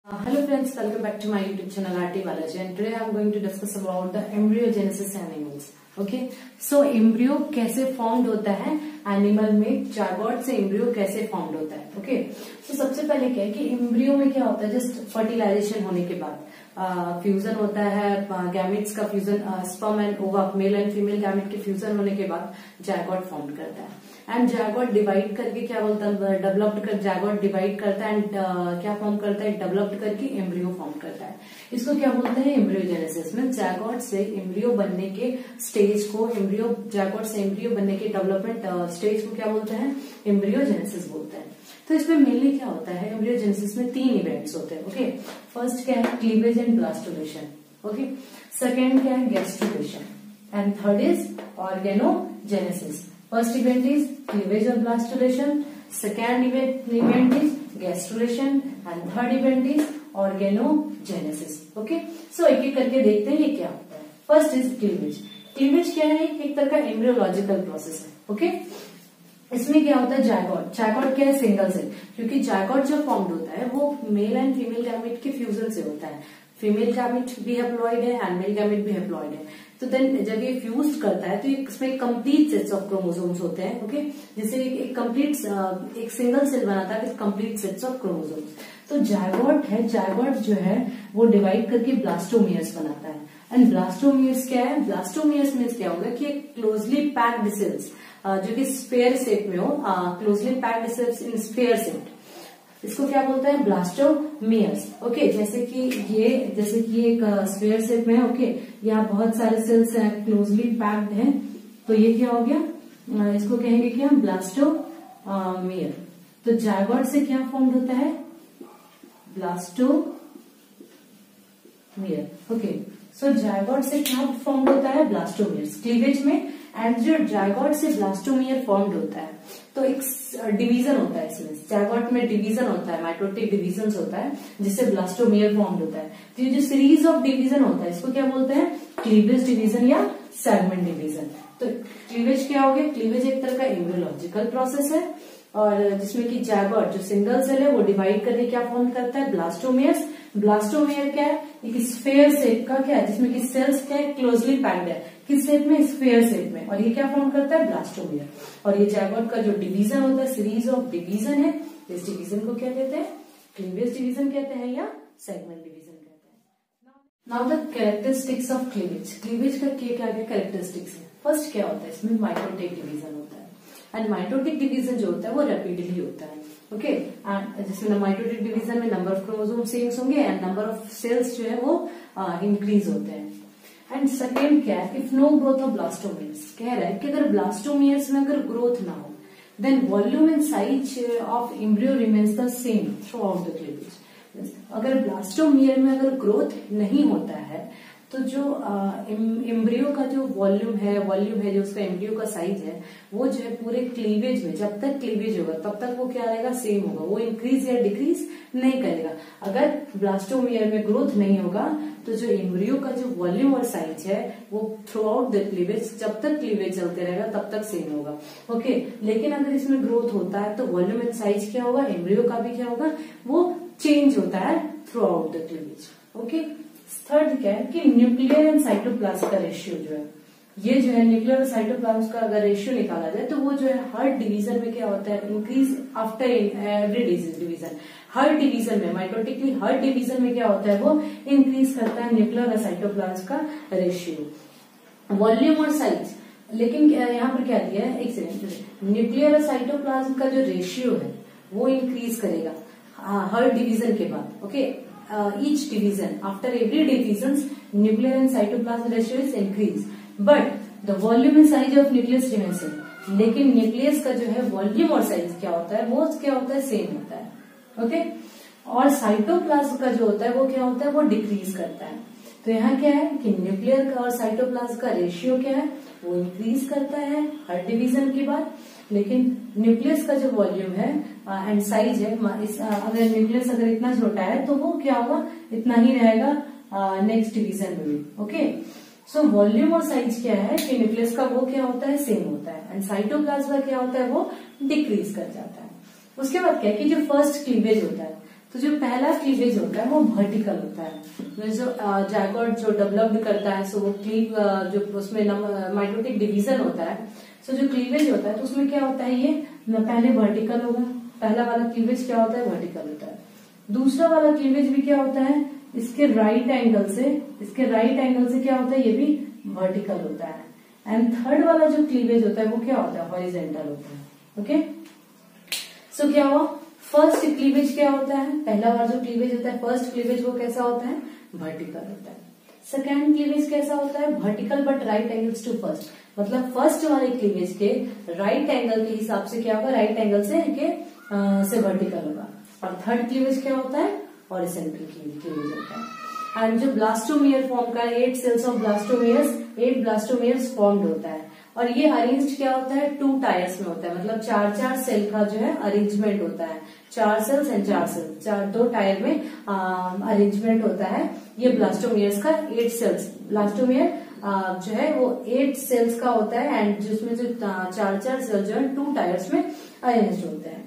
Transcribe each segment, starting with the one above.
Hello friends, welcome back to my YouTube channel RT Balaji, and today I am going to discuss about the embryogenesis in animals. Okay, so embryo कैसे formed होता है animal में, zygote से embryo कैसे formed होता है. Okay, तो सबसे पहले क्या है कि embryo में क्या होता है, जस्ट फर्टिलाइजेशन होने के बाद फ्यूजन होता है, गैमेट्स का फ्यूजन, स्पर्म एंड ओवा, मेल एंड फीमेल गैमेट के फ्यूजन होने के बाद जायगोट फॉर्म करता है. एंड जायगोट डिवाइड करके क्या बोलता है, डेवलप्ड कर, जायगोट डिवाइड करता है एंड क्या फॉर्म करता है, डेवलप्ड करके एम्ब्रियो फॉर्म करता है. इसको क्या बोलते हैं, एम्ब्रियोजेनेसिस. में जायगोट से एम्ब्रियो बनने के स्टेज को, एम्ब्रियो जायगोट से एम्ब्रियो बनने के डेवलपमेंट स्टेज को क्या बोलते हैं, एम्ब्रियोजेनेसिस बोलते हैं. तो इसमें मेनली क्या होता है, एम्ब्रियोजेनेसिस में 3 इवेंट्स होते हैं. ओके, फर्स्ट क्या है, क्लीवेज एंड ब्लास्टोलेशन. ओके, सेकेंड क्या है, gastrulation and third is organogenesis. First event is cleavage or blastulation, second event is gastrulation and third event is organogenesis. Okay, so एक एक करके देखते हैं ये क्या होता है. First is cleavage. Cleavage क्या है, एक तरह का एम्ब्रियोलॉजिकल प्रोसेस है. ओके, इसमें क्या होता है, जायगोट. जायगोट क्या है, सिंगल सेल, क्योंकि जायगोट जो फॉर्म्ड होता है वो मेल एंड फीमेल गैमेट के फ्यूजन से होता है. फीमेल गैमेट भी हैप्लॉइड है एंड मेल गैमेट भी हैप्लॉइड है. तो देन जब ये फ्यूज करता है तो इसमें कंप्लीट सेट्स ऑफ क्रोमोसोम्स होते हैं. ओके, जैसे एक कंप्लीट एक सिंगल सेल बनाता है कंप्लीट सेट्स ऑफ क्रोमोसोम्स. तो जायगोट है, जायगोट जो है वो डिवाइड करके ब्लास्टोमियर्स बनाता है. एंड ब्लास्टोमियर्स क्या है, ब्लास्टोमियर्स मीन्स क्या होगा कि एक क्लोजली पैक्ड सेल्स जो कि स्फेयर शेप में हो, क्लोजली पैक्ड सेल्स इन स्फेयर शेप, इसको क्या बोलते हैं, ब्लास्टोमियर्स. ओके, जैसे कि ये एक स्फेयर शेप में है. ओके, यहाँ बहुत सारे सेल्स हैं, क्लोजली पैक्ड हैं, तो ये क्या हो गया, इसको कहेंगे क्या, ब्लास्टोमियर. तो जायगोट से क्या फॉर्म होता है, ब्लास्टोमियर. ओके, सो जायगोट से क्या फॉर्म होता है, ब्लास्टोमियर्स क्लीवेज में. एंड जो जायगोट से ब्लास्टोमियर फॉर्म्ड होता है तो एक डिवीजन होता है इसमें, जायगोट में डिवीजन होता है, माइटोटिक डिवीजन होता है जिससे ब्लास्टोमियर फॉर्म्ड होता है. तो ये जो सीरीज ऑफ डिवीजन होता है इसको क्या बोलते हैं, क्लीवेज डिवीजन या सेगमेंट डिवीजन. तो क्लीवेज क्या हो गया, क्लीवेज एक तरह का एम्ब्रियोलॉजिकल प्रोसेस है और जिसमें कि जायगोट जो सिंगल सेल है वो डिवाइड करके क्या फॉर्म करता है, ब्लास्टोमियर्स. ब्लास्टोमियर क्या है, एक स्फेयर शेप का क्या है जिसमें कि सेल्स क्या है, क्लोजली पैक्ड है, किस शेप में, स्फेयर शेप में, और ये क्या फॉर्म करता है, ब्लास्टोमियर. और ये जायगोट का जो डिवीजन होता है, सीरीज ऑफ डिवीजन है, इस डिवीजन को क्या कहते हैं, क्लीवेज डिवीजन कहते हैं या सेगमेंट डिवीजन कहते हैं. Now the characteristics of cleavage. Cleavage का क्या क्या कैरेक्टरिस्टिक्स है. फर्स्ट क्या होता है, इसमें माइटोटिक डिवीजन होता है. एंड माइटोटिक डिवीजन जो होता है वो रैपिडली होता है. ओके, एंड जिसमें माइटोटिक डिवीजन में नंबर ऑफ क्रोमोसोम चेंज होंगे एंड नंबर ऑफ सेल्स जो है वो इंक्रीज होते हैं. एंड सेकेंड क्या है, if no growth of blastomeres, कह रहा है कि अगर ब्लास्टोमियर्स में अगर ग्रोथ ना हो then volume and size of embryo remains the same throughout the cleavage. अगर ब्लास्टोमियर में अगर ग्रोथ नहीं होता है तो जो एम्ब्रियो का जो वॉल्यूम है जो उसका एम्ब्रियो का साइज है वो जो है पूरे क्लीवेज में, जब तक क्लीवेज होगा तब तक वो क्या रहेगा, सेम होगा, वो इंक्रीज या डिक्रीज नहीं करेगा. अगर ब्लास्टोमियर में ग्रोथ नहीं होगा तो जो एम्ब्रियो का जो वॉल्यूम और साइज है वो थ्रू आउट द क्लीवेज, जब तक क्लीवेज चलते रहेगा तब तक सेम होगा. ओके, लेकिन अगर इसमें ग्रोथ होता है तो वॉल्यूम एंड साइज क्या होगा, एम्ब्रियो का भी क्या होगा, वो चेंज होता है through out the cleavage. Okay, third क्या है कि न्यूक्लियर एंड साइटोप्लाज्म का रेशियो जो है, ये जो है न्यूक्लियर और साइटोप्लाज्म का अगर रेशियो निकाला जाए तो वो जो है हर डिवीजन में क्या होता है, इंक्रीज आफ्टर एवरी डिवीजन. हर डिवीजन में, माइटोटिकली हर डिवीजन में क्या होता है, वो इंक्रीज करता है न्यूक्लियर और साइटोप्लाज्म का रेशियो, वॉल्यूम और साइज. लेकिन यहाँ पर क्या दिया है, एक सेकेंड, न्यूक्लियर और साइटोप्लाज्म का जो रेशियो है वो इंक्रीज करेगा हर डिवीजन के बाद. Okay, each division after every divisions nuclear and cytoplasm ratio is increased but the volume and size of nucleus remains same. लेकिन न्यूक्लियस का जो है वॉल्यूम और साइज क्या होता है, वो क्या होता है, सेम होता है. ओके, और साइटोप्लाज्म का जो होता है वो क्या होता है, वो डिक्रीज करता है. तो यहाँ क्या है कि न्यूक्लियर का और साइटोप्लाज्म का रेशियो क्या है, वो इंक्रीज करता है हर डिवीजन के बाद. लेकिन न्यूक्लियस का जो वॉल्यूम है एंड साइज है, अगर न्यूक्लियस अगर इतना छोटा है तो वो क्या होगा, इतना ही रहेगा नेक्स्ट डिवीजन में भी. ओके, सो वॉल्यूम और साइज क्या है कि न्यूक्लियस का वो क्या होता है, सेम होता है, एंड साइटोप्लाज्म का क्या होता है, वो डिक्रीज कर जाता है. उसके बाद क्या है कि जो फर्स्ट क्लीवेज होता है, तो जो पहला क्लीवेज होता है वो वर्टिकल होता है। जो जायगोट जो डेवलप्ड करता है सो वो क्लीव जो उसमें माइटोटिक डिवीजन होता है, सो जो क्लीवेज होता है तो उसमें क्या होता है, ये पहले वर्टिकल होगा। पहला वाला क्लीवेज क्या होता है, वर्टिकल होता है। दूसरा वाला क्लीवेज भी क्या होता है, इसके राइट एंगल से क्या होता है, ये भी वर्टिकल होता है। एंड थर्ड वाला जो क्लीवेज होता है वो क्या होता है, हॉरिजेंटल होता है। ओके, सो क्या हुआ, फर्स्ट क्लीवेज क्या होता है, पहला वाला जो क्लीवेज होता है फर्स्ट क्लीवेज वो कैसा होता है, वर्टिकल होता है। सेकेंड क्लीवेज कैसा होता है, vertical but right angles to first, मतलब फर्स्ट वाले क्लीवेज के राइट एंगल के हिसाब से क्या होगा, राइट एंगल से वर्टिकल होगा। और थर्ड क्लीवेज क्या होता है, हॉरिजॉन्टल क्लीवेज होता है। एंड जो ब्लास्टोमियर फॉर्म का 8 सेल्स ऑफ ब्लास्टोमियर्स फॉर्म्ड होता है। और ये अरेंज क्या होता है, 2 टायर्स में होता है, मतलब 4-4 सेल का जो है अरेंजमेंट होता है, 4 सेल्स एंड 4 सेल्स, 2 टायर में अरेंजमेंट होता है। ये ब्लास्टोमियर्स का 8 सेल्स, ब्लास्टोमियर जो है वो 8 सेल्स का होता है एंड जिसमें जो 4-4 सेल्स जो है 2 टायर्स में अरेंज होते हैं।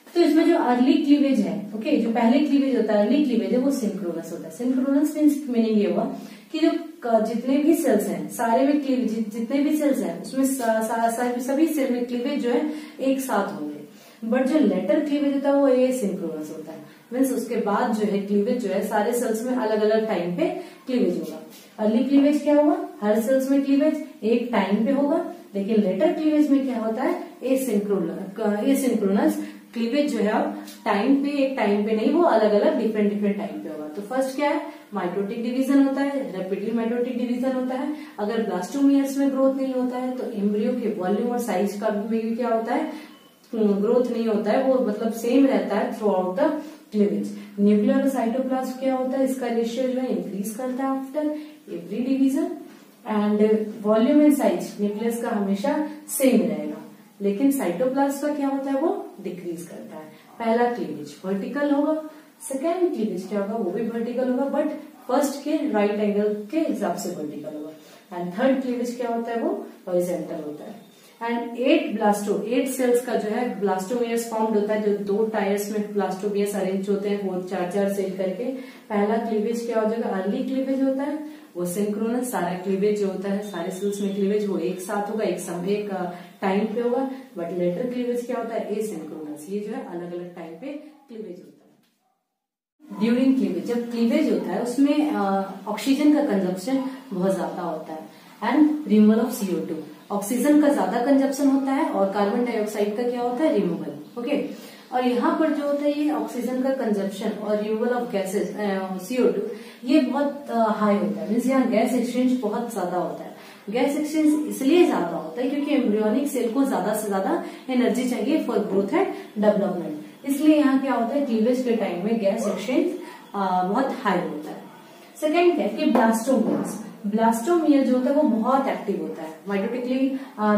तो इसमें जो अर्ली क्लीवेज है, ओके, जो पहले क्लीवेज होता है अर्ली क्लीवेज है वो सिंक्रोनस होता है। सिंक्रोनस मीनिंग ये हुआ कि जो जितने भी सेल्स हैं सारे में क्लीवेज, जितने भी सेल्स हैं उसमें सभी सेल में क्लीवेज जो है एक साथ होंगे। बट जो लेटर क्लीवेज होता है वो एसिंक्रोनस होता है, मीन्स उसके बाद जो है क्लीवेज जो है सारे सेल्स में अलग अलग टाइम पे क्लीवेज होगा। अर्ली क्लीवेज क्या होगा, हर सेल्स में क्लीवेज एक टाइम पे होगा, लेकिन लेटर क्लीवेज में क्या होता है, एसिंक्रोनस क्लीवेज जो है अब एक टाइम पे नहीं, वो अलग अलग डिफरेंट टाइम पे होगा। तो फर्स्ट क्या है, माइटोटिक डिवीजन होता है, रैपिडली माइटोटिक डिवीजन होता है। अगर ब्लास्टोमियर्स में ग्रोथ नहीं होता है तो एम्ब्रियो के वॉल्यूम और साइज का भी क्या होता है, ग्रोथ नहीं होता है, वो मतलब सेम रहता है through out the cleavage. Nuclear cytoplasm क्या होता है, इसका रेशियो जो है इंक्रीज करता है after every division. And volume and size nucleus का हमेशा सेम रहेगा, लेकिन साइटोप्लाज्म का क्या होता है, वो डिक्रीज करता है। पहला क्लीवेज वर्टिकल होगा, सेकेंड क्लीवेज क्या होगा, वो भी वर्टिकल होगा, बट फर्स्ट के राइट एंगल के हिसाब से वर्टिकल होगा। एंड थर्ड क्लीवेज क्या होता है, वो हॉरिजॉन्टल होता है। एंड 8 सेल्स का जो है ब्लास्टोमियर्स फॉर्म्ड होता है, जो 2 टायर्स में ब्लास्टोमियर्स अरेंज होते हैं, वो 4-4 सेल करके। पहला क्लीवेज क्या हो जाएगा, अर्ली क्लीवेज होता है, वो सिंक्रोनस, सारा क्लीवेज जो होता है सारे सेल्स में क्लीवेज वो एक साथ होगा, एक टाइम पे होगा। बट लेटर क्लीवेज क्या होता है, एसिंक्रोनस, ये जो है अलग अलग टाइम पे क्लीवेज होता है। ड्यूरिंग क्लीवेज, जब क्लीवेज होता है उसमें ऑक्सीजन का कंजप्शन बहुत ज्यादा होता है and removal of CO2, oxygen का ज्यादा कंजप्शन होता है और कार्बन डाइऑक्साइड का क्या होता है, रिमूवल। ओके, और यहाँ पर जो होता है ये ऑक्सीजन का कंजप्शन और रिमूवल ऑफ गैसेस CO2 ये बहुत हाई होता है, मीन्स यहाँ गैस एक्सचेंज बहुत ज्यादा होता है। गैस एक्सचेंज इसलिए ज्यादा होता है क्योंकि एम्ब्रियोनिक सेल को ज्यादा से ज्यादा एनर्जी चाहिए फॉर ग्रोथ एंड डेवलपमेंट, इसलिए यहाँ क्या होता है, क्लीवेज के टाइम में गैस एक्सचेंज बहुत हाई होता है। सेकेंड क्या है कि ब्लास्टोमियर जो होता है वो बहुत एक्टिव होता है, माइटोटिकली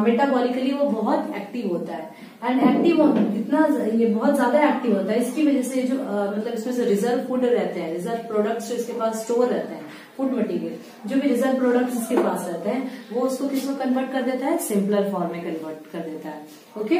मेटाबॉलिकली वो बहुत एक्टिव होता है। एंड एक्टिव इतना ये बहुत ज्यादा एक्टिव होता है, इसकी वजह से जो मतलब इसमें से रिजर्व फूड रहते हैं, रिजर्व प्रोडक्ट्स जो इसके पास स्टोर रहते हैं, फूड मटेरियल जो भी रिजर्व प्रोडक्ट्स इसके पास रहते हैं वो उसको किसमें कन्वर्ट कर देता है, सिंपलर फॉर्म में कन्वर्ट कर देता है। ओके,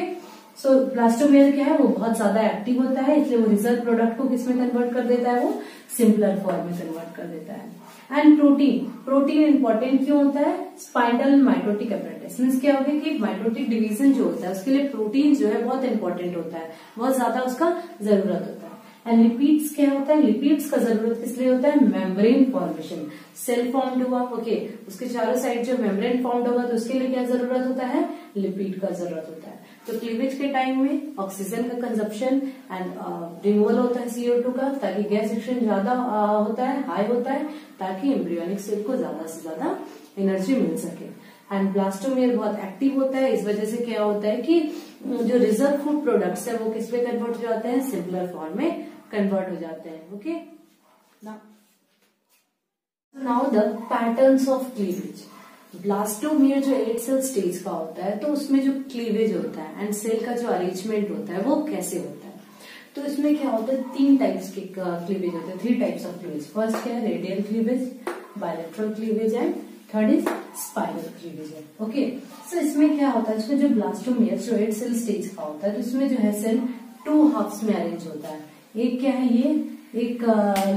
सो ब्लास्टोमियर क्या है, वो बहुत ज्यादा एक्टिव होता है, इसलिए वो रिजर्व प्रोडक्ट को किसमें कन्वर्ट कर देता है, वो सिंपलर फॉर्म में कन्वर्ट कर देता है। एंड प्रोटीन इंपॉर्टेंट क्यों होता है, स्पाइनल माइटोटिक एपरेटस, मीन्स क्या होगा कि माइटोटिक डिवीजन जो होता है उसके लिए प्रोटीन जो है बहुत इंपॉर्टेंट होता है, बहुत ज्यादा उसका जरूरत होता है। एंड लिपिड्स क्या होता है, लिपिड्स का जरूरत किस लिए होता है, मेम्ब्रेन फॉर्मेशन, सेल फॉर्म्ड हुआ, ओके, उसके चारों साइड जो मेम्ब्रेन फॉर्म्ड होगा तो उसके लिए क्या जरूरत होता है, लिपिड का जरूरत होता है। तो क्लीवेज के टाइम में ऑक्सीजन का कंजप्शन एंड रिमूवल होता है CO2 का, ताकि गैस एक्सचेंज ज्यादा होता है, हाई होता है, ताकि एम्ब्रियोनिक सेल को ज्यादा से ज्यादा एनर्जी मिल सके। एंड ब्लास्टोमियर बहुत एक्टिव होता है, इस वजह से क्या होता है कि जो रिजर्व फूड प्रोडक्ट्स है वो किस पे कन्वर्ट हो जाते हैं, सिंपलर फॉर्म में कन्वर्ट हो जाते हैं। Okay, now the patterns of cleavage. Blastomere जो 8 सेल स्टेज का होता है तो उसमें जो क्लीवेज होता है एंड सेल का जो अरेंजमेंट होता है वो कैसे होता है, तो इसमें क्या होता है, 3 टाइप्स के क्लीवेज होते हैं, 3 टाइप्स ऑफ क्लीवेज। फर्स्ट क्या है, radial cleavage, bilateral cleavage and third is spiral cleavage है। ओके, सो इसमें क्या होता है, इसमें जो ब्लास्टोमियर जो 8 सेल स्टेज का होता है तो इसमें जो है सेल 2 हाफ्स में अरेंज होता है, एक क्या है ये, एक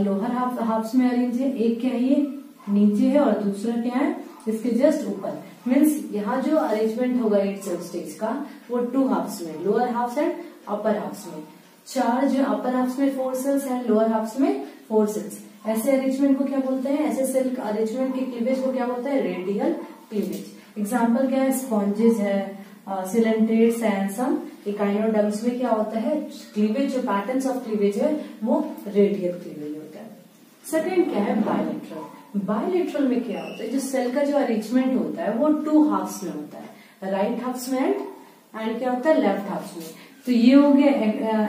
लोअर हाफ्स में अरेंज है, एक क्या है ये नीचे है, और दूसरा क्या है इसके जस्ट ऊपर। मीन्स यहाँ जो अरेंजमेंट होगा 8 सेल स्टेज का वो 2 हाफ्स में, lower halves and upper halves में। 4 जो अपर हाफ्स में 4 सेल्स एंड लोअर हाफ्स में 4 सेल्स। ऐसे अरेंजमेंट को क्या बोलते हैं, ऐसे सेल अरेंजमेंट के क्लीवेज को क्या बोलते हैं, रेडियल क्लीवेज। एग्जाम्पल क्या है, स्पॉन्जेस है, सिलेंट्रेट्स एंड सम इकाइनोडर्म्स में क्या होता है क्लीवेज, जो पैटर्न्स ऑफ क्लीवेज है वो रेडियल क्लीवेज होता है। सेकेंड क्या है, बायलेटरल। बायलेटरल में क्या होता है, जो सेल का जो अरेंजमेंट होता है वो 2 हाफ्स में होता है, राइट हाफ्स में एंड क्या होता है लेफ्ट हाफ्स में। तो ये हो गया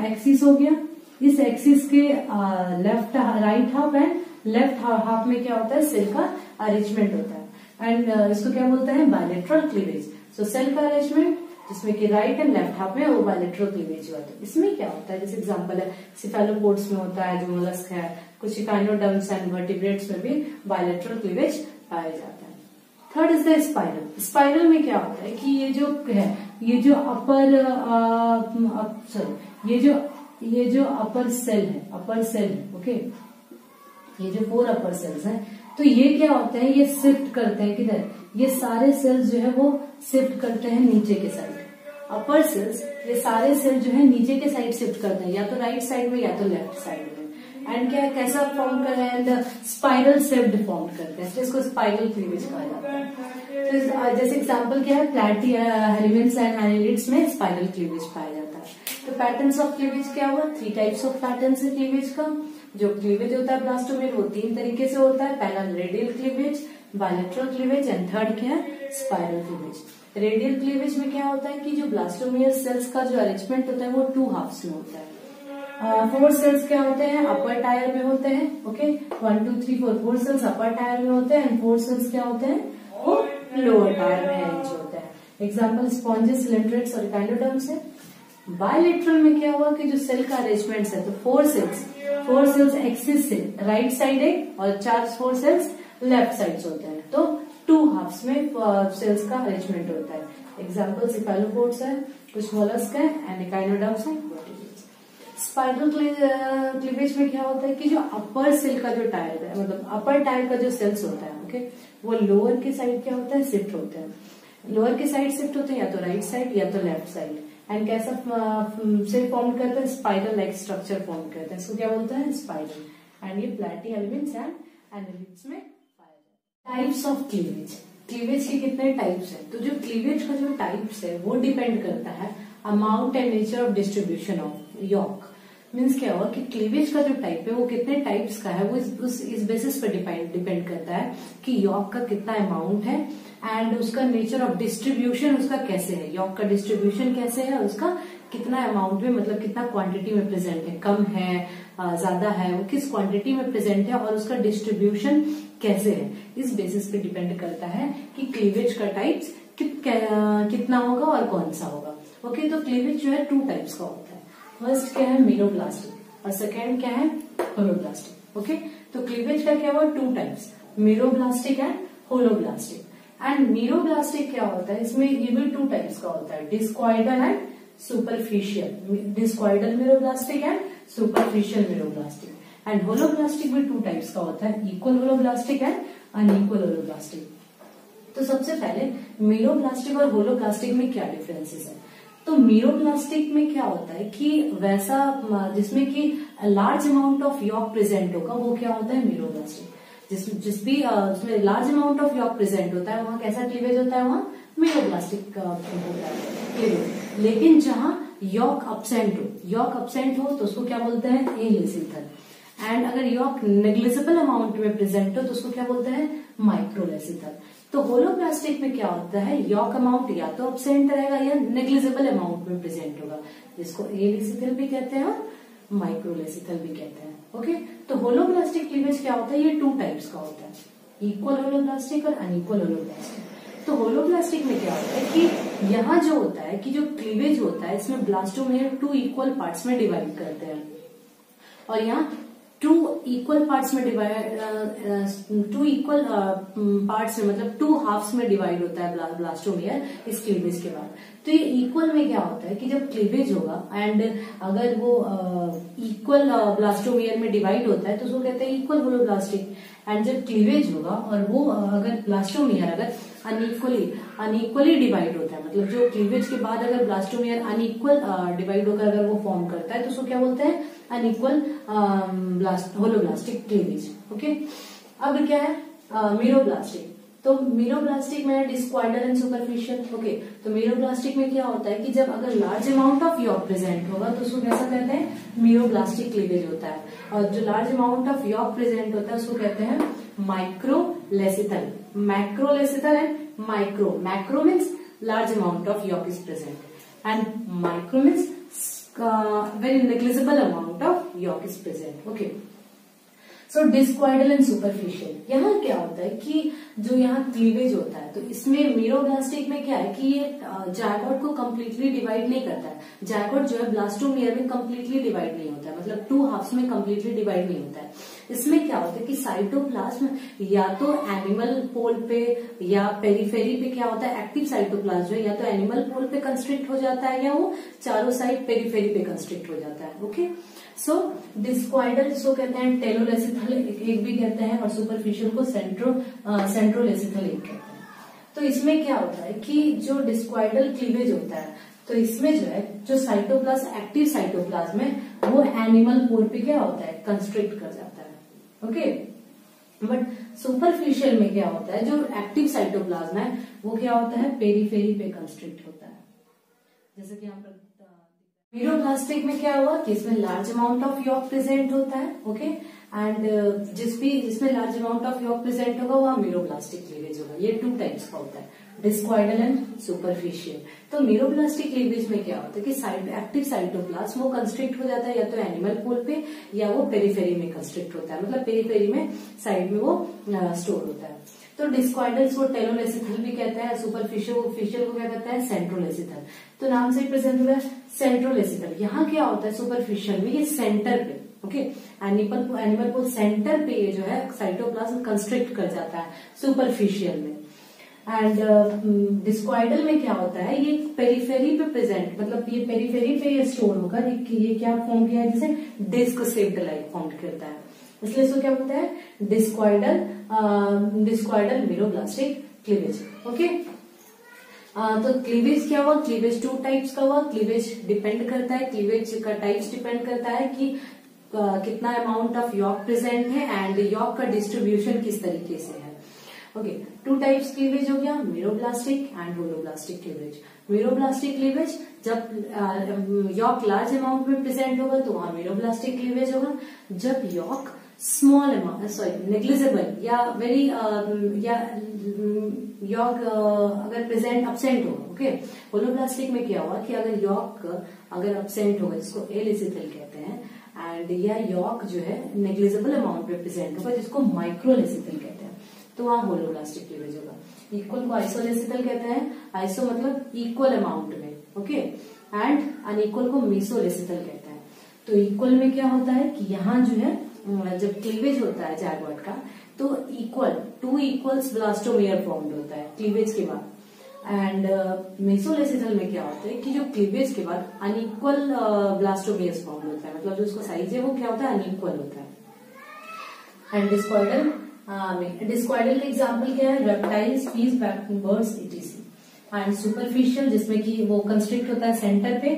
एक्सिस हो गया, इस एक्सिस के left right half and left half में क्या होता है सेल का अरेंजमेंट होता है, एंड इसको क्या बोलते हैं बायलेटरल क्लीवेज। सो सेल का अरेंजमेंट जिसमें कि राइट एंड लेफ्ट हाफ में वो बायलेटरल क्लीवेज होता है। इसमें क्या होता है, जैसे एग्जांपल है सिफेलोपोड्स में होता है, जो मोलस्क है, कुछ इकाइनोडर्म्स एंड वर्टिब्रेट्स में भी बायलेटरल क्लीवेज पाया जाता है। Third is the spiral. Spiral में क्या होता है कि ये जो है, ये जो अपर सेल है, ओके, ये जो 4 अपर सेल्स हैं, तो ये क्या होता है, ये शिफ्ट करते हैं किधर, ये सारे सेल्स जो है वो शिफ्ट करते हैं नीचे के साइड। अपर सेल्स ये सारे सेल जो है नीचे के साइड शिफ्ट करते हैं, या तो राइट साइड में या तो लेफ्ट साइड में। एंड क्या कैसा फॉर्म कर रहे हैं, स्पाइरल शेप्ड फॉर्म करते हैं, इसको स्पाइरल क्लीवेज कहा जाता है। तो जैसे एग्जांपल क्या है, प्लैटी हेलिमेंट्स एंड एनालिड्स में स्पाइरल क्लीवेज पाया जाता है। तो पैटर्न्स ऑफ क्लीवेज क्या हुआ, 3 टाइप्स ऑफ पैटर्न्स है क्लीवेज का। जो क्लीवेज होता है ब्लास्टोमेर वो 3 तरीके से होता है, पहला radial cleavage, bilateral cleavage and third क्या है स्पाइरल क्लीवेज। रेडियल क्लीवेज में क्या होता है कि जो ब्लास्टोमेर सेल्स का जो अरेंजमेंट होता है वो 2 हाफ्स में होता है। 4 सेल्स क्या होते हैं, अपर टायर में होते हैं, ओके, 1 2 3 4 सेल्स अपर टायर में होते हैं, एंड 4 सेल्स क्या होते हैं वो लोअर टायर में अरेंज होते हैं। एग्जाम्पल स्पॉन्जेस, सिलेंट्रेट्स और इकाइनोडर्म्स है। बायलेटरल में क्या हुआ कि जो सेल का अरेंजमेंट है, तो 4 सेल्स एक्सिस से राइट साइड है और 4 सेल्स लेफ्ट साइड होते हैं, तो 2 हाफ्स में सेल्स का अरेंजमेंट होता है। एग्जाम्पल सिफेलोपोड्स है, कुछ मोलस्क है एंड इकाइनोडर्म्स है, वर्टिब्रेट्स। स्पाइरल क्लीवेज में क्या होता है कि जो अपर सेल का जो टायर है, मतलब अपर टायर का जो सेल्स होता है, ओके, वो लोअर के साइड क्या होता है शिफ्ट होते हैं, लोअर के साइड शिफ्ट होते हैं, या तो राइट साइड या तो लेफ्ट साइड। एंड कैसा सेल फॉर्म करते हैं, स्पाइरल लाइक स्ट्रक्चर फॉर्म करते हैं, इसको क्या बोलते हैं स्पाइरल। एंड ये प्लैटी हेलिमेंट्स एंड एनालिड्स में पाया जाता है। टाइप्स ऑफ क्लीवेज, क्लीवेज के कितने टाइप्स हैं, तो जो क्लीवेज का जो टाइप्स है वो डिपेंड करता है amount and nature of distribution of York. Means क्या हुआ कि क्लीवेज का जो टाइप है वो कितने टाइप्स का है, वो इस बेसिस पे डिपेंड करता है कि यॉक का कितना अमाउंट है एंड उसका नेचर ऑफ डिस्ट्रीब्यूशन उसका कैसे है, यॉक का डिस्ट्रीब्यूशन कैसे है, उसका कितना अमाउंट में, मतलब कितना क्वांटिटी में प्रेजेंट है, कम है ज्यादा है, वो किस क्वांटिटी में प्रेजेंट है और उसका डिस्ट्रीब्यूशन कैसे है, इस बेसिस पे डिपेंड करता है कि क्लीवेज का टाइप्स कितना होगा और कौन सा होगा। ओके, तो क्लीवेज जो है 2 टाइप्स का होता है। फर्स्ट क्या है मीरोब्लास्टिक और सेकेंड क्या है होलोब्लास्टिक। ओके, तो क्लीवेज का क्या हुआ 2 types, meroblastic and holoblastic. And meroblastic क्या होता है, इसमें ये भी 2 टाइप्स का होता है, discoidal and superficial, discoidal meroblastic and superficial meroblastic. And holoblastic भी 2 टाइप्स का होता है, equal holoblastic and unequal holoblastic. तो सबसे पहले मीरोब्लास्टिक और होलोब्लास्टिक में क्या डिफरेंसेस है, तो मीरोब्लास्टिक में क्या होता है कि वैसा जिसमें कि large amount of yolk present होगा वो क्या होता है मीरोब्लास्टिक। जिसमें large amount of yolk present होता है वहां कैसा क्लीवेज होता है, वहां मीरोब्लास्टिक होता है क्लीवेज। लेकिन जहां यॉक अब्सेंट हो तो उसको क्या बोलते हैं एलेसिथल। एंड अगर यॉक नेग्लिजिबल अमाउंट में प्रेजेंट हो तो उसको क्या बोलते हैं माइक्रोलेसिथल। तो होलोब्लास्टिक में क्या होता है, यॉक अमाउंट या तो अब्सेंट रहेगा या नेग्लिजिबल अमाउंट में प्रेजेंट होगा, जिसको एलेसिथल भी कहते हैं और माइक्रोलेसिथल भी कहते हैं। ओके, तो होलोब्लास्टिक क्लीवेज क्या होता है, ये 2 टाइप्स का होता है, इक्वल होलोब्लास्टिक और अनइक्वल होलोब्लास्टिक। तो होलोब्लास्टिक में क्या होता है कि यहाँ जो होता है कि जो क्लीवेज होता है इसमें ब्लास्टोमेर 2 इक्वल पार्ट्स में डिवाइड करते हैं और यहाँ टू इक्वल पार्ट्स में डिवाइड, टू इक्वल पार्ट्स में मतलब टू हाफ्स में डिवाइड होता है ब्लास्टोमियर इस क्लीवेज के बाद। तो ये इक्वल में क्या होता है कि जब क्लीवेज होगा एंड अगर वो इक्वल ब्लास्टोमियर में डिवाइड होता है तो उसको कहते हैं इक्वल होलोब्लास्टिक। एंड जब क्लीवेज होगा और वो अगर ब्लास्टोमियर अगर अनइक्वली डिवाइड होता है, मतलब जो क्लीवेज के बाद अगर ब्लास्टोमियर अनइक्वल डिवाइड होकर अगर वो फॉर्म करता है तो उसको क्या बोलते हैं, अनइक्वल होलोब्लास्टिक क्लीवेज। ओके, अब क्या है मीरोब्लास्टिक। तो मीरोब्लास्टिक में डिस्क्वाइडल एंड सुपरफिशियल। ओके, तो मीरोब्लास्टिक में क्या होता है कि जब अगर large amount of yolk present होगा तो उसको कैसा कहते हैं, मीरोब्लास्टिक क्लीवेज होता है। और जो large amount of yolk present होता है उसको कहते हैं microlecithal. Macrolecithal and micro. Macro means large amount of yolk is present and micro means very negligible amount of yolk is present. Okay. So discoidal and superficial, यहाँ क्या होता है कि जो यहाँ क्लीवेज होता है तो इसमें मीरोब्लास्टिक में क्या है कि ये जायगोट को कम्प्लीटली डिवाइड नहीं करता है। जायगोट जो है ब्लास्टोमियर में कम्प्लीटली डिवाइड नहीं होता है, मतलब टू हाफ्स में कम्प्लीटली डिवाइड नहीं होता है। इसमें क्या होता है कि साइटोप्लाज्म या तो एनिमल पोल पे या पेरिफेरी पे क्या होता है, एक्टिव साइटोप्लाज्म जो है या तो एनिमल पोल पे कंस्ट्रिक्ट हो जाता है या वो चारों साइड पेरिफेरी पे कंस्ट्रिक्ट हो जाता है। ओके, सो डिस्क्वाइडल जिसको कहते हैं टेलोलेसिथल एक भी कहते हैं और सुपरफिशियल को सेंट्रोलेसिथल एक कहते हैं। तो इसमें क्या होता है कि जो डिस्क्वाइडल क्लीवेज होता है तो इसमें जो है जो साइटोप्लाज्म एक्टिव साइटोप्लाज्म है वो एनिमल पोल पे क्या होता है, कंस्ट्रिक्ट कर जाता है। ओके, बट सुपरफिशियल में क्या होता है, जो एक्टिव साइटोप्लाज्म है वो क्या होता है, पेरीफेरी पे कंस्ट्रिक्ट होता है। जैसे कि यहाँ पर मीरोब्लास्टिक में क्या हुआ कि इसमें large amount of yolk present होता है। ओके, एंड जिसमें large amount of yolk present होगा वहां मीरोब्लास्टिक क्लीवेज होगा। ये टू टाइप्स का होता है, डिस्क्वाइडल एंड सुपरफिशियल। तो मीरोब्लास्टिक क्लीवेज में क्या होता है कि एक्टिव साइटोप्लाज्म वो कंस्ट्रिक्ट हो जाता है या तो एनिमल पोल पे या वो पेरिफेरी में कंस्ट्रिक्ट होता है, मतलब पेरिफेरी में साइड में वो स्टोर होता है। तो डिस्क्वाइडल्स को टेलोलेसिथल भी कहते हैं, सुपरफिशियल को क्या कहते हैं, सेंट्रोलेसिथल। तो नाम से ही प्रेजेंट हुआ है सेंट्रोलेसिथल। यहाँ क्या होता है सुपरफिशियल में, ये सेंटर पे, ओके, एनिमल को सेंटर पे ये जो है साइटोप्लाज्म कंस्ट्रिक्ट कर जाता है सुपरफिशियल में। एंड डिस्क्वाइडल में क्या होता है, ये पेरिफेरी पे प्रेजेंट, मतलब ये पेरिफेरी पे ये स्टोर होकर ये क्या फॉर्म किया है, जैसे डिस्क शेप्ड लाइक फॉर्म करता है, इसलिए इसको क्या बोलते हैं, डिस्क्वाइडल मीरोब्लास्टिक क्लीवेज। ओके, तो क्लीवेज क्या हुआ, क्लीवेज टू टाइप्स का हुआ। क्लीवेज डिपेंड करता है, क्लीवेज का टाइप्स डिपेंड करता है कि कितना अमाउंट ऑफ यॉक प्रेजेंट है एंड यॉक का डिस्ट्रीब्यूशन किस तरीके से है। ओके, टू टाइप्स क्लीवेज हो गया, meroblastic and holoblastic cleavage. Meroblastic cleavage जब यॉक लार्ज अमाउंट में प्रेजेंट होगा तो वहां मीरोब्लास्टिक क्लीवेज होगा। जब yolk small amount, sorry negligible या वेरी या यॉक अगर प्रेजेंट अब्सेंट होगा, ओके, होलोब्लास्टिक में क्या हुआ कि अगर यॉक अगर अब्सेंट होगा जिसको एलिसिथल कहते हैं एंड या यॉक जो है नेग्लिजिबल अमाउंट में प्रेजेंट होगा जिसको माइक्रोलेसिथल कहते हैं, तो वहां होलोब्लास्टिक क्लीवेज होगा। इक्वल को आइसोलेसिथल कहते हैं, आइसो मतलब इक्वल अमाउंट में, ओके, एंड अनइक्वल को मीसोलेसिथल कहते हैं। तो इक्वल में क्या होता है कि यहाँ जो है जब क्लीवेज होता है जायगोट का तो equal two equals blastomere formed होता है क्लीवेज के बाद। एंड मेसोलेसिथल में क्या होता है कि जो क्लीवेज के बाद अनइक्वल ब्लास्टोमियर्स फॉर्म होता है, मतलब जो उसका साइज है वो क्या होता है, अनइक्वल होता है। एंड डिस्क्वाइडल का एग्जाम्पल क्या है, reptiles, fees, birds, etc.. And superficial जिसमें कि वो कंस्ट्रिक्ट होता है सेंटर पे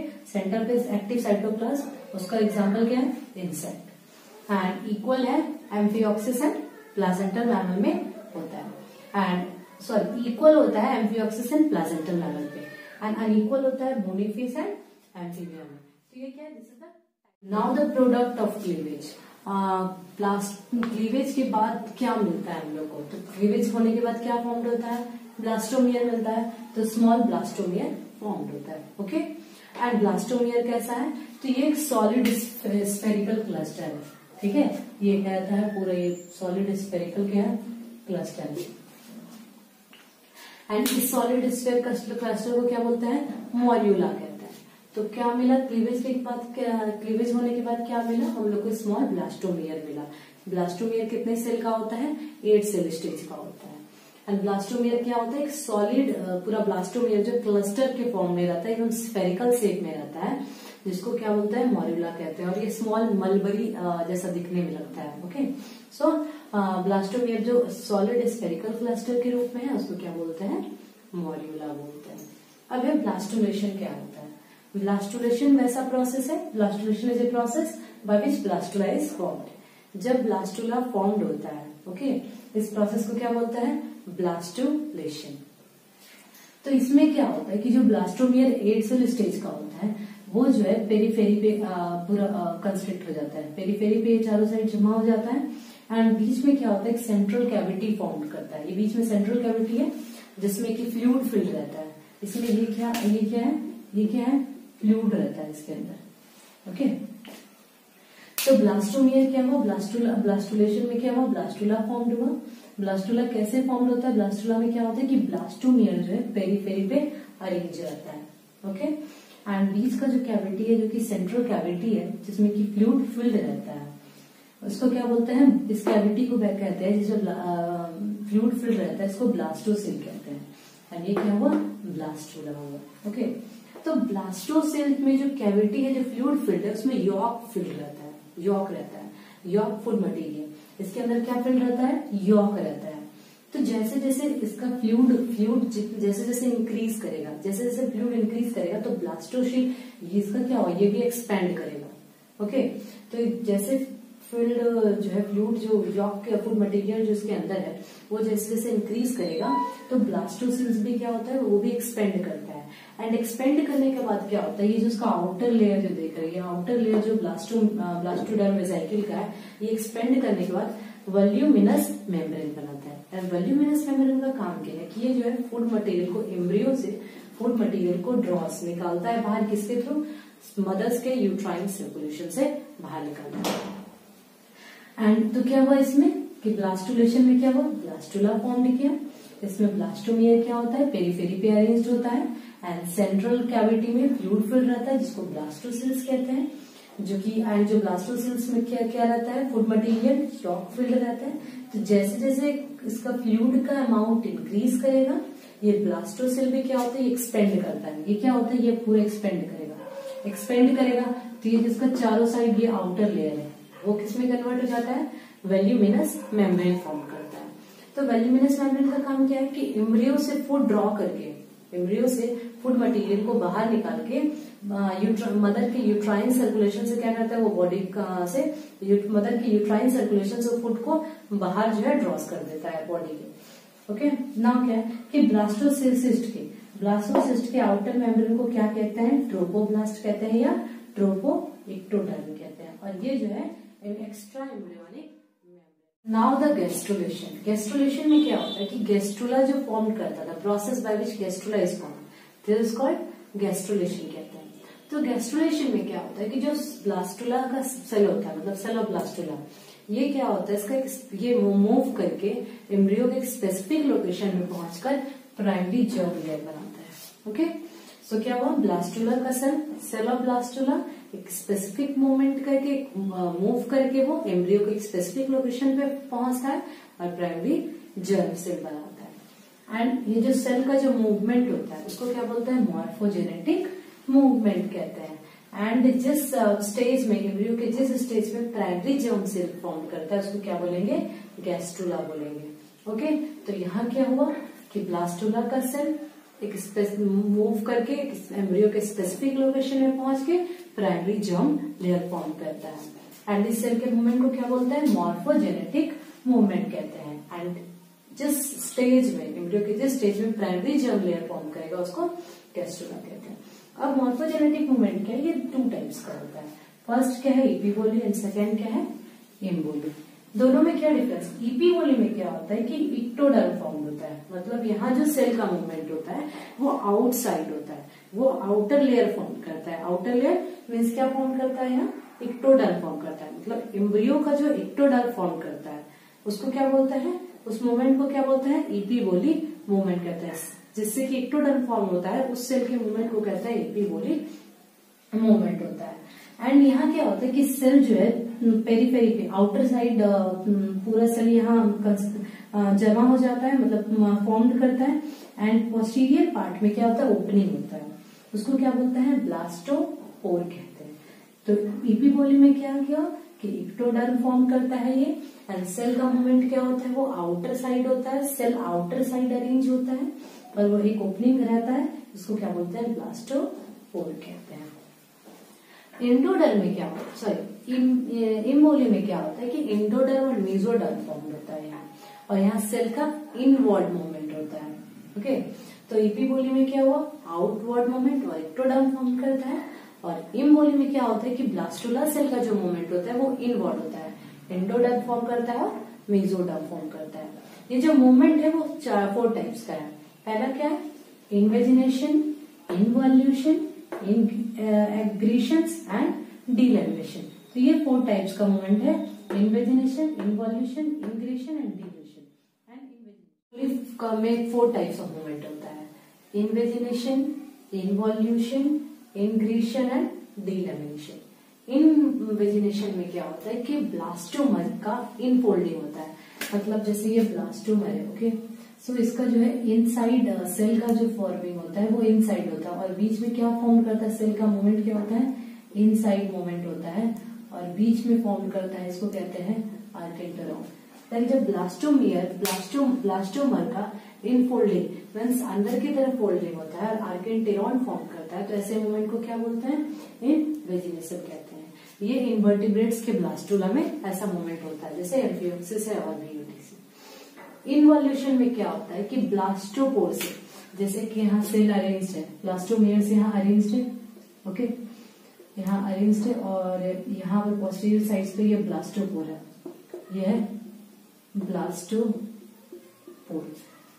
एक्टिव साइटोप्लाज्म, उसका एग्जाम्पल क्या है, इंसेक्ट। एंड इक्वल है एम्फिऑक्सिस एंड प्लासेंटल मैमल में होता है। एंड सॉरी इक्वल होता है एम्फिऑक्सिस एंड प्लासेंटल मैमल पे एंड अनइक्वल होता है बोनीफिश एंड एम्फीबिया में। तो ये क्या है, this is the now the product of cleavage. Cleavage के बाद क्या मिलता है हम लोग को, तो क्लीवेज होने के बाद क्या फॉर्म्ड होता है, ब्लास्टोमियर मिलता है, तो स्मॉल ब्लास्टोमियर फॉर्म्ड होता है। ओके, एंड ब्लास्टोमियर कैसा है, तो ये एक सॉलिड स्फेरिकल क्लस्टर है, ठीक है, ये कहता है पूरा ये सॉलिड स्फेरिकल क्या है, क्लस्टर। एंड इस सॉलिड स्फेयर क्लस्टर को क्या बोलते हैं, मॉड्यूला कहते हैं। तो क्या मिला क्लीवेज के बाद, क्लीवेज होने के बाद क्या मिला हम लोग को, स्मॉल ब्लास्टोमियर मिला। ब्लास्टोमियर कितने सेल का होता है, 8 सेल स्टेज का होता है। एंड ब्लास्टोमियर क्या होता है, एक सॉलिड पूरा ब्लास्टोमियर जो क्लस्टर के फॉर्म में रहता है, एकदम स्फेरिकल शेप में रहता है, जिसको क्या बोलते हैं, मॉड्यूला कहते हैं। और ये स्मॉल मलबरी जैसा दिखने में लगता है। ओके, सो ब्लास्टोमियर जो सॉलिड स्फेरिकल क्लस्टर के रूप में है उसको क्या बोलते हैं, मॉड्यूला बोलते हैं। अब ये ब्लास्टुलेशन क्या होता है, ब्लास्टुलेशन वैसा प्रोसेस है, blastulation is a process by which blastula is formed. जब ब्लास्टुला फॉर्म्ड होता है, ओके, इस प्रोसेस को क्या बोलते हैं, ब्लास्टुलेशन। तो इसमें क्या होता है कि जो ब्लास्टोमियर 8 सेल स्टेज का होता है वो जो है पेरीफेरी पे पूरा कंस्ट्रिक्ट हो जाता है, पेरीफेरी पे चारों साइड जमा हो जाता है। एंड बीच में क्या होता है, एक सेंट्रल कैविटी फॉर्म करता है। ये बीच में सेंट्रल कैविटी है जिसमें कि फ्लूइड फिल्ड रहता है, इसलिए ये क्या है, फ्लूइड रहता है इसके अंदर। ओके, तो ब्लास्टोमियर क्या हुआ, ब्लास्टुलेशन में क्या हुआ, ब्लास्टुला फॉर्म्ड हुआ। ब्लास्टुला कैसे फॉर्म्ड होता है, ब्लास्टुला में क्या होता है कि ब्लास्टोमियर जो है पेरीफेरी पे अरेंज रहता है। ओके, एंड बीच का जो कैविटी है जो कि सेंट्रल कैविटी है जिसमें कि फ्लूइड फिल्ड रहता है, उसको क्या बोलते हैं, इस कैविटी को क्या कहते हैं, जिसमें फ्लूइड फिल्ड रहता है, इसको ब्लास्टोसेल कहते हैं। एंड ये क्या हुआ, ब्लास्टुला हुआ। ओके, तो ब्लास्टोसेल में जो कैविटी है, जो फ्लूइड फिल्ड है, उसमें यॉर्क फिल्ड रहता है, यॉर्क रहता है, यॉर्क फूड मटेरियल। इसके अंदर क्या फिल्ड रहता है, यॉर्क रहता है। तो जैसे जैसे इसका फ्लूइड जैसे जैसे इंक्रीज करेगा, जैसे जैसे फ्लूइड इंक्रीज करेगा तो ब्लास्टोसेल इसका क्या होगा, ये भी एक्सपेंड करेगा। ओके, तो जैसे फिल्ड जो है, फ्लूइड जो यॉर्क के फूड मटेरियल जो इसके अंदर है वो जैसे जैसे इंक्रीज करेगा तो ब्लास्टोसेल्स भी क्या होता है, वो भी एक्सपेंड करता है। एंड एक्सपेंड करने के बाद क्या होता है, ये जो इसका आउटर लेयर जो देख रही है, आउटर लेयर जो ब्लास्टोडर्म वेसिकल का है, ये एक्सपेंड करने के बाद वॉल्यूमिनस मेम्ब्रेन बनाता है। एंड वॉल्यूमिनस मेम्ब्रेन का काम क्या है कि ये जो है फूड मटेरियल को, एम्ब्रियो से फूड मटेरियल को ड्रॉस निकालता है बाहर, किसके थ्रू, मदर्स के यूट्राइन सर्कुलेशन से बाहर निकालता है। एंड तो क्या हुआ इसमें कि ब्लास्टुलेशन में क्या हुआ, ब्लास्टुला फॉर्म किया। इसमें ब्लास्टोमियर क्या होता है, पेरीफेरी पे अरेंज होता है। एंड सेंट्रल कैविटी में फ्लूइड फिल्ड रहता है जिसको ब्लास्टोसेल्स कहते हैं, जो कि एंड जो ब्लास्टोसेल्स में क्या क्या रहता है, फूड मटेरियल यॉर्क फिल्ड रहता है। तो जैसे जैसे इसका फ्लूइड का अमाउंट इंक्रीज करेगा, ये ब्लास्टोसेल भी क्या होता है, एक्सपेंड करता है। ये क्या होता है, ये पूरा एक्सपेंड करेगा। तो ये जिसका चारों साइड ये आउटर लेयर है वो किसमें कन्वर्ट हो जाता है, वॉल्यूमिनस मेम्ब्रेन फॉर्म करता है। तो वॉल्यूमिनस मेम्ब्रेन का काम क्या है कि एम्ब्रियो से फूड ड्रॉ करके, एम्ब्रियो से फूड मटेरियल को बाहर निकाल के मदर के यूट्राइन सर्कुलेशन से क्या करता है, वो बॉडी से मदर की यूट्राइन सर्कुलेशन से फूड को बाहर जो है ड्रॉस कर देता है बॉडी के। ओके, नाउ क्या है कि ब्लास्टोसिस्ट के आउटर मेम्ब्रेन को क्या कहते हैं, ट्रोपोब्लास्ट कहते हैं या ट्रोपोइक्टोडर्म कहते हैं। और ये जो है extra embryonic membrane. Now the gastrulation. Gastrulation में क्या होता है कि गैस्ट्रुला जो फॉर्म करता था, process by which gastrula is form, this is called gastrulation कहते हैं। तो गैस्ट्रुलेशन में क्या होता है कि जो ब्लास्टुला का सेल होता है, मतलब सेल ऑफ ब्लास्टुला, ये क्या होता है, इसका ये मूव करके एम्ब्रियो के एक स्पेसिफिक लोकेशन में पहुंचकर प्राइमरी जर्म लेयर बनाता है। ओके, सो क्या हुआ, ब्लास्टुला का सेल ऑफ ब्लास्टुला एक स्पेसिफिक मूवमेंट करके, मूव करके वो एम्ब्रियो के एक स्पेसिफिक लोकेशन पे पहुंचता है और प्राइमरी जर्म सेल बनाता है। एंड ये जो सेल का जो मूवमेंट होता है उसको क्या बोलते हैं, मॉर्फोजेनेटिक मूवमेंट कहते हैं। एंड जिस स्टेज में, एम्ब्रियो के जिस स्टेज में प्राइमरी जर्म सेल फॉर्म करता है उसको क्या बोलेंगे, गैस्ट्रुला बोलेंगे। ओके, तो यहाँ क्या हुआ कि ब्लास्टुला का सेल एक मूव करके एम्ब्रियो के स्पेसिफिक लोकेशन में पहुंच के प्राइमरी जर्म लेयर फॉर्म करता है। एंड इस सेल के मूवमेंट को क्या बोलते हैं, मॉर्फोजेनेटिक मूवमेंट कहते हैं। एंड जिस स्टेज में, एम्ब्रियो के जिस स्टेज में प्राइमरी जर्म लेयर फॉर्म करेगा उसको गैस्ट्रुला कहते हैं। अब मॉर्फोजेनेटिक मूवमेंट क्या है, ये 2 टाइप्स का होता है। फर्स्ट क्या है, इपीबोली, एंड सेकेंड क्या है, एम्बोली। दोनों में क्या डिफरेंस, इपीबोली में क्या होता है कि इक्टोडर्म फॉर्म होता है, मतलब यहाँ जो सेल का मूवमेंट होता है वो आउटसाइड होता है, वो आउटर लेयर फॉर्म करता है। आउटर लेयर मीन्स क्या फॉर्म करता है, यहाँ इक्टोडर्म फॉर्म करता है, मतलब एम्ब्रियो का जो इक्टोडर्म फॉर्म करता है उसको क्या बोलता है, उस मूवमेंट को क्या बोलते हैं, इपीबोली मूवमेंट कहता है। जिससे कि इक्टोडर्म फॉर्म होता है उस सेल के मूवमेंट को कहता है इपीबोली मूवमेंट होता है। एंड यहाँ क्या होता है कि सेल जो है पेरीफेरी पे आउटर साइड पूरा सेल यहाँ जमा हो जाता है, मतलब फॉर्म करता है। एंड पोस्टीरियर पार्ट में क्या होता है, ओपनिंग होता है, उसको क्या बोलते हैं, ब्लास्टोपोर कहते हैं। तो ईपीबोली में क्या किया कि इक्टोडर्म फॉर्म करता है ये। एंड सेल का मूवमेंट क्या होता है, वो आउटर साइड होता है, सेल आउटर साइड अरेंज होता है और वो एक ओपनिंग रहता है, उसको क्या बोलते हैं, ब्लास्टोपोर कहते हैं। एंडोडर्म में क्या होता है, सॉरी इम्बोली में क्या होता है कि एंडोडर्म और मेसोडर्म फॉर्म होता है यहाँ, और यहाँ सेल का इनवर्ड मूवमेंट होता है। ओके, तो ईपीबोली में क्या हुआ, आउटवर्ड मूवमेंट और एक्टोडर्म फॉर्म करता है। और इम्बोली में क्या होता है कि ब्लास्टुला सेल का जो मूवमेंट होता है वो इनवर्ड होता है, एंडोडर्म फॉर्म करता है और मेसोडर्म फॉर्म करता है। ये जो मूवमेंट है वो 4 टाइप्स का है। पहला क्या है, इन्वेजिनेशन, इनवॉल्यूशन, एग्रीशंस एंड डीलैमिनेशन। तो ये 4 टाइप्स का मूवमेंट है, invagination, involution, ingression and delamination. And invagination में 4 टाइप्स ऑफ मूवमेंट होता है, invagination, involution, ingression and delamination. Invagination में क्या होता है कि ब्लास्टोमर का इनफोल्डिंग होता है, मतलब जैसे ये ब्लास्टोमर है, ओके, सो इसका जो है इनसाइड सेल का जो फॉर्मिंग होता है वो इनसाइड होता है, और बीच में क्या फॉर्म करता है, सेल का मूवमेंट क्या होता है, इनसाइड मूवमेंट होता है, और बीच में फॉर्म करता है, इसको कहते हैं आर्केंटेरॉन। देन जब ब्लास्टोमर का इनफोल्डिंग मींस अंदर की तरफ फोल्डिंग होता है और आर्केंटेरॉन फॉर्म करता है, तो ऐसे मूवमेंट को क्या बोलते हैं, इन्वेजिनेशन कहते हैं। ये इनवर्टिब्रेट्स के ब्लास्टुला में ऐसा मूवमेंट होता है, जैसे एम्फियोक्सिस है और वीओटीसी। इनवॉल्यूशन में क्या होता है कि ब्लास्टोपोर से, जैसे कि यहाँ सेल अरेंज्ड है, ब्लास्टोमेयर से यहाँ अरेंज्ड है, ओके, यहाँ अरेंज्ड है, और यहाँ पर पोस्टीरियर साइड पे ये ब्लास्टोपोर है, ये है ब्लास्टोपोर।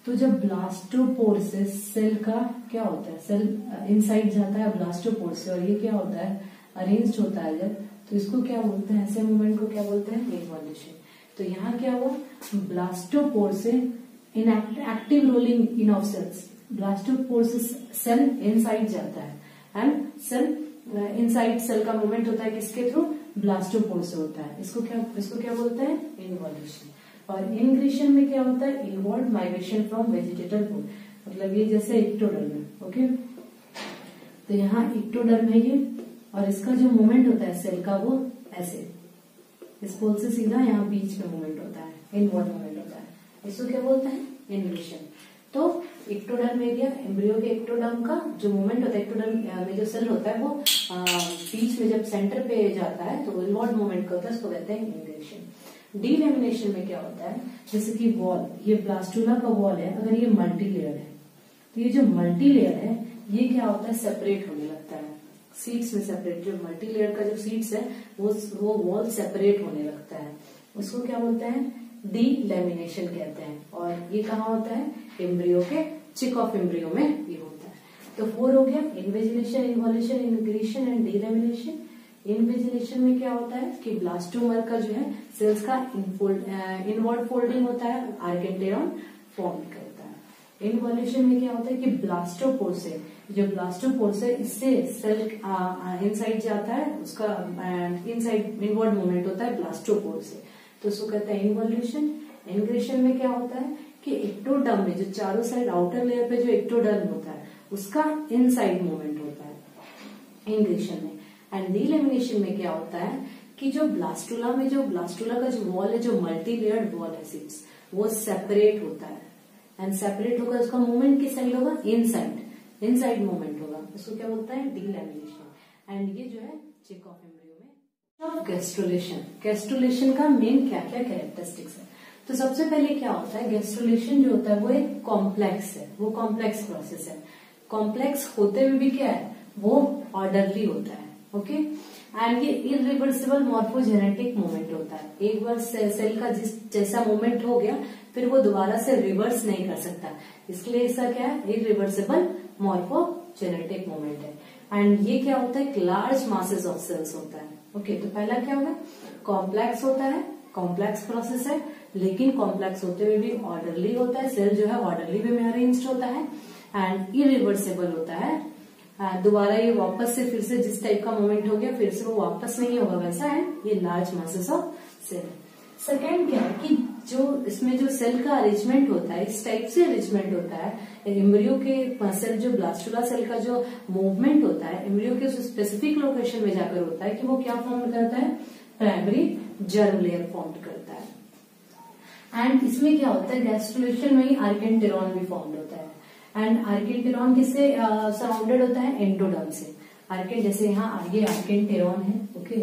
तो जब ब्लास्टोपोर से सेल का क्या होता है, सेल इनसाइड जाता है ब्लास्टोपोर से, और ये क्या होता है, अरेंज्ड होता है जब, तो इसको क्या बोलते हैं, ऐसे मूवमेंट को क्या बोलते हैं, इन्वॉल्यूशन। तो यहाँ क्या हुआ, ब्लास्टोपोर से in active rolling in of cells, blastopore से सेल इनसाइड जाता है, एंड सेल इनसाइड सेल का मूवमेंट होता है किसके थ्रू, ब्लास्टोपोर से होता है, इसको क्या बोलते हैं, इन्वॉल्यूशन। और इंग्रेशन में क्या होता है, इनवर्ड माइग्रेशन फ्रॉम वेजिटेटिव पोल, मतलब ये जैसे इक्टोडर्म है, ओके, तो यहाँ इक्टोडर्म है ये, और इसका जो मूवमेंट होता है सेल का वो ऐसे इस पोल से सीधा यहाँ बीच में मूवमेंट होता है, इनवर्ड मूवमेंट होता है, इसको क्या बोलते हैं, इंग्रेशन। तो इक्टोडर्म एरिया, एम्ब्रियो के इक्टोडर्म का जो मूवमेंट होता है, इक्टोडर्म में जो सेल होता है वो बीच में जब सेंटर पे जाता है तो इनवर्ड मूवमेंट होता है, उसको कहते हैं इंग्रेशन। डीलैमिनेशन में क्या होता है, जैसे कि वॉल, ये ब्लास्टुला का वॉल है, अगर ये मल्टी लेयर है, तो ये जो मल्टी लेयर है ये क्या होता है, सेपरेट होने लगता है, सीड्स में सेपरेट, जो मल्टी लेयर का जो सीड्स है वो वॉल सेपरेट होने लगता है, उसको क्या बोलते हैं, डीलैमिनेशन कहते हैं। और ये कहाँ होता है, एम्ब्रियो के चिक ऑफ एम्ब्रियो में ये होता है। तो 4 हो गया, invagination, involution, ingression and delamination. Invagination में क्या होता है कि ब्लास्टोमर का जो है सेल्स का इनवर्ड फोल्डिंग होता है, आर्केंटेरॉन फॉर्म करता है। इन्वॉल्यूशन में क्या होता है कि ब्लास्टोपोर से, जो ब्लास्टोपोर से इससे सेल इनसाइड जाता है, उसका इनसाइड इनवर्ड मूवमेंट होता है ब्लास्टोपोर से, तो उसको कहते हैं इन्वॉल्यूशन। इंग्रेशन में क्या होता है कि एक्टोडर्म में जो चारों साइड आउटर लेयर पे जो एक्टोडर्म होता है उसका इनसाइड मूवमेंट होता है इंग्रेशन में। एंड डीलैमिनेशन में क्या होता है कि जो ब्लास्टुला का जो वॉल है, जो मल्टी लेयर्ड वॉल है सीड्स, वो सेपरेट होता है, एंड सेपरेट होकर उसका मूवमेंट किस साइड होगा, इनसाइड मूवमेंट होगा, उसको क्या बोलता है, डीलैमिनेशन। एंड ये जो है चिक ऑफ एम्ब्रियो में। गैस्ट्रुलेशन का मेन क्या क्या कैरेक्टरिस्टिक्स है, तो सबसे पहले क्या होता है, गैस्ट्रुलेशन जो होता है वो एक कॉम्प्लेक्स है, वो कॉम्प्लेक्स प्रोसेस है। कॉम्प्लेक्स होते हुए भी क्या है, वो ऑर्डरली होता है, ओके। एंड ये इरिवर्सिबल मॉर्फोजेनेटिक मूवमेंट होता है, एक बार सेल का जैसा मूवमेंट हो गया फिर वो दोबारा से रिवर्स नहीं कर सकता, इसलिए इसका क्या है, इरिवर्सिबल मॉर्फोजेनेटिक मूवमेंट है। एंड ये क्या होता है, लार्ज मासेस ऑफ सेल्स होता है, ओके। तो पहला क्या होगा, कॉम्प्लेक्स होता है, कॉम्प्लेक्स प्रोसेस है, लेकिन कॉम्प्लेक्स होते हुए भी ऑर्डरली होता है, सेल जो है ऑर्डरली वे में अरेंज्ड होता है, एंड इरिवर्सिबल होता है, दोबारा ये वापस से फिर से जिस टाइप का मूवमेंट हो गया फिर से वो वापस नहीं होगा वैसा, एंड ये large masses of cell. Second क्या है कि जो इसमें जो सेल का अरेंजमेंट होता है इस टाइप से अरेंजमेंट होता है एम्ब्रियो के सेल, जो ब्लास्टुला सेल का जो मूवमेंट होता है एम्ब्रियो के स्पेसिफिक लोकेशन में जाकर होता है कि वो क्या फॉर्म करता है, प्राइमरी जर्म लेयर फॉर्म करता है। एंड इसमें क्या होता है, गैस्ट्रुलेशन में ही आर्केंटेरॉन भी फॉर्म होता है। एंड आर्केंटेरॉन किससे सराउंडेड होता है, एंडोडर्म से। आर्केन जैसे यहाँ ये आर्केंटेरॉन है, ओके,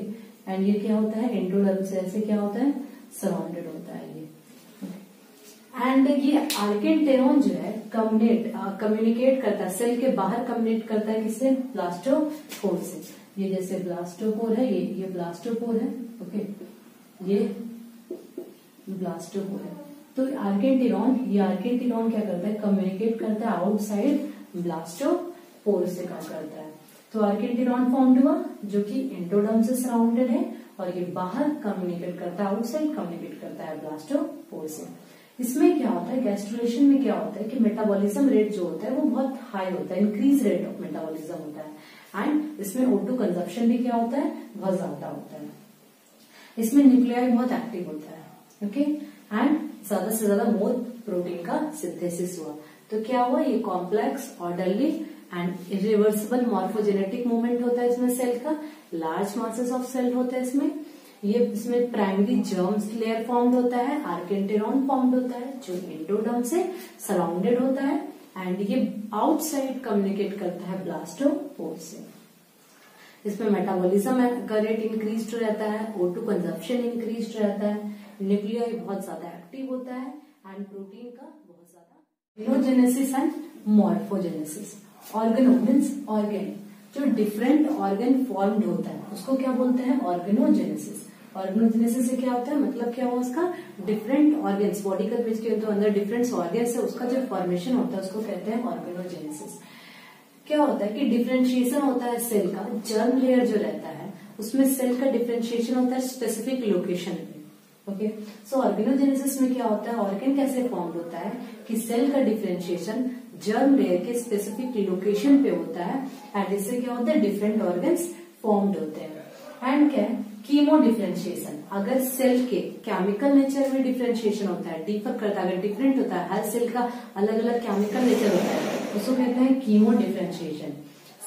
एंड ये क्या होता है, एंडोडर्म से ऐसे क्या होता है, सराउंडेड होता है ये। एंड ये आर्केंटेरॉन जो है कम्युनिकेट करता है, सेल के बाहर कम्युनिकेट करता है किससे, ब्लास्टोपोर से। ये जैसे ब्लास्टोपोर है, ये ब्लास्टोपोर है, ओके, ये ब्लास्टोपोर है। तो ये आर्केंटेरॉन क्या करता है, कम्युनिकेट करता है आउटसाइड ब्लास्टोपोर से काम करता है। तो आर्केंटेरॉन फॉर्म हुआ जो कि एंडोडर्म से सराउंडेड है, और ये बाहर कम्युनिकेट करता है, आउटसाइड कम्युनिकेट करता है ब्लास्टोपोर से। इसमें क्या होता है, गैस्ट्रुलेशन में क्या होता है कि मेटाबॉलिज्म रेट जो होता है वो बहुत हाई होता है, इंक्रीज रेट ऑफ मेटाबॉलिज्म होता है। एंड इसमें O2 कंजप्शन भी क्या होता है, बहुत ज्यादा होता है। इसमें न्यूक्लियाई बहुत एक्टिव होता है, ओके, एंड ज्यादा से ज्यादा मोर प्रोटीन का सिंथेसिस हुआ। तो क्या हुआ, ये complex, orderly and irreversible morphogenetic movement होता है इसमें सेल का। लार्ज मासेस ऑफ सेल होते हैं इसमें प्राइमरी जर्म्स लेयर फॉर्म्ड होता है, आर्केंटेरॉन फॉर्म्ड होता है जो एंडोडर्म से सराउंडेड होता है, एंड ये आउटसाइड कम्युनिकेट करता है ब्लास्टोपोर से। इसमें मेटाबॉलिज्म का रेट इंक्रीज रहता है, O2 कंजप्शन इंक्रीज रहता है, न्यूक्लियाई बहुत ज्यादा एक्टिव होता है, एंड प्रोटीन का बहुत ज्यादा। Organogenesis and morphogenesis. Organo means organ, जो डिफरेंट ऑर्गन फॉर्म्ड होता है उसको क्या बोलते हैं, ऑर्गेनोजेनेसिस। ऑर्गेनोजेनेसिस से क्या होता है, मतलब क्या हुआ उसका, डिफरेंट ऑर्गन्स, बॉडी का बीच के तो अंदर डिफरेंट ऑर्गन्स है, उसका जो फॉर्मेशन होता है उसको कहते हैं ऑर्गेनोजेनेसिस। क्या होता है कि डिफरेंशिएशन होता है सेल का, जर्म लेयर जो रहता है उसमें सेल का डिफरेंशिएशन होता है स्पेसिफिक लोकेशन पे, ओके। सो ऑर्गेनोजेनेसिस में क्या होता है, ऑर्गन कैसे फॉर्म होता है कि सेल का डिफरेंशिएशन जर्म लेयर के स्पेसिफिक लोकेशन पे होता है, एंड इससे क्या होता है, डिफरेंट ऑर्गन्स फॉर्म्ड होते हैं। एंड क्या है, कीमो डिफरेंशिएशन, अगर सेल के केमिकल नेचर में डिफरेंशिएशन होता है, डिफर करता है, अगर डिफरेंट होता है, हर सेल का अलग अलग केमिकल नेचर होता है, उसको कहते हैं कीमो डिफरेंशिएशन।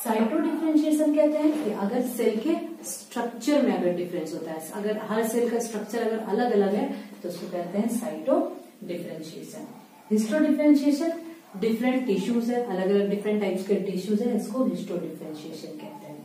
साइटो डिफरेंशिएशन कहते हैं कि अगर सेल के स्ट्रक्चर में अगर डिफरेंस होता है, अगर हर सेल का स्ट्रक्चर अगर अलग अलग है तो उसको कहते हैं cyto differentiation. Histo differentiation, different tissues है, अलग अलग डिफरेंट टाइप्स के टिश्यूज है, इसको हिस्टो डिफरेंशिएशन कहते हैं।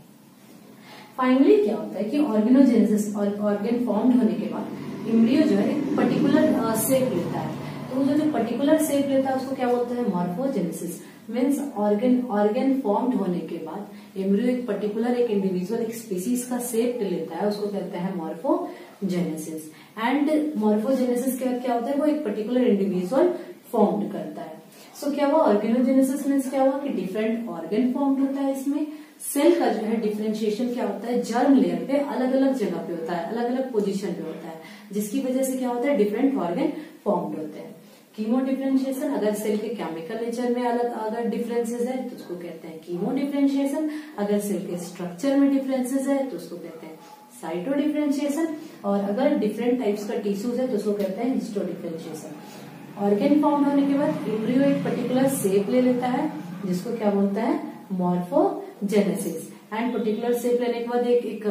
फाइनली क्या होता है कि ऑर्गेनोजेनेसिस, ऑर्गन फॉर्म्ड होने के बाद एम्ब्रियो जो है एक पर्टिकुलर शेप लेता है, तो जो पर्टिकुलर शेप लेता है उसको क्या बोलते हैं, मॉर्फोजेनेसिस। मीन्स ऑर्गन फॉर्म्ड होने के बाद एम्ब्रियो एक पर्टिकुलर, एक इंडिविजुअल, एक स्पीसीज का शेप लेता है, उसको कहते हैं मॉर्फोजेनेसिस। एंड मॉर्फोजेनेसिस क्या होता है, वो एक पर्टिकुलर इंडिविजुअल फॉर्म्ड करता है। सो क्या हुआ, ऑर्गेनोजेनेसिस मीन्स क्या हुआ कि डिफरेंट ऑर्गन फॉर्म्ड होता है। इसमें सेल का जो है डिफरेंशिएशन क्या होता है, जर्म लेयर पे अलग अलग जगह पे होता है, अलग अलग पोजीशन पे होता है, जिसकी वजह से क्या होता है, डिफरेंट ऑर्गन फॉर्म्ड होते हैं। कीमो डिफरेंशिएशन, अगर सेल के केमिकल नेचर में अलग अगर डिफरेंसेस है तो उसको कहते हैं कीमो डिफरेंशिएशन। अगर सेल के स्ट्रक्चर में डिफरेंसेस है तो उसको कहते हैं साइटो डिफरेंशिएशन। और अगर डिफरेंट टाइप्स का टिश्यूज है तो उसको कहते हैं हिस्टो डिफरेंशिएशन। ऑर्गन फॉर्म होने के बाद एम्ब्रियो एक पर्टिकुलर शेप ले लेता है जिसको क्या बोलता है, मॉर्फोजेनेसिस। एंड पर्टिकुलर शेप लेने के बाद एक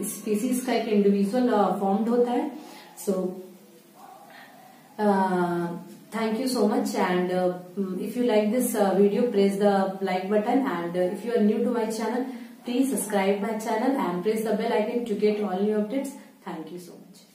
स्पीसीज का एक इंडिविजुअल फॉर्म्ड होता है। सो thank you so much, and if you like this video, press the like button, and if you are new to my channel, please subscribe my channel and press the bell icon to get all new updates. Thank you so much.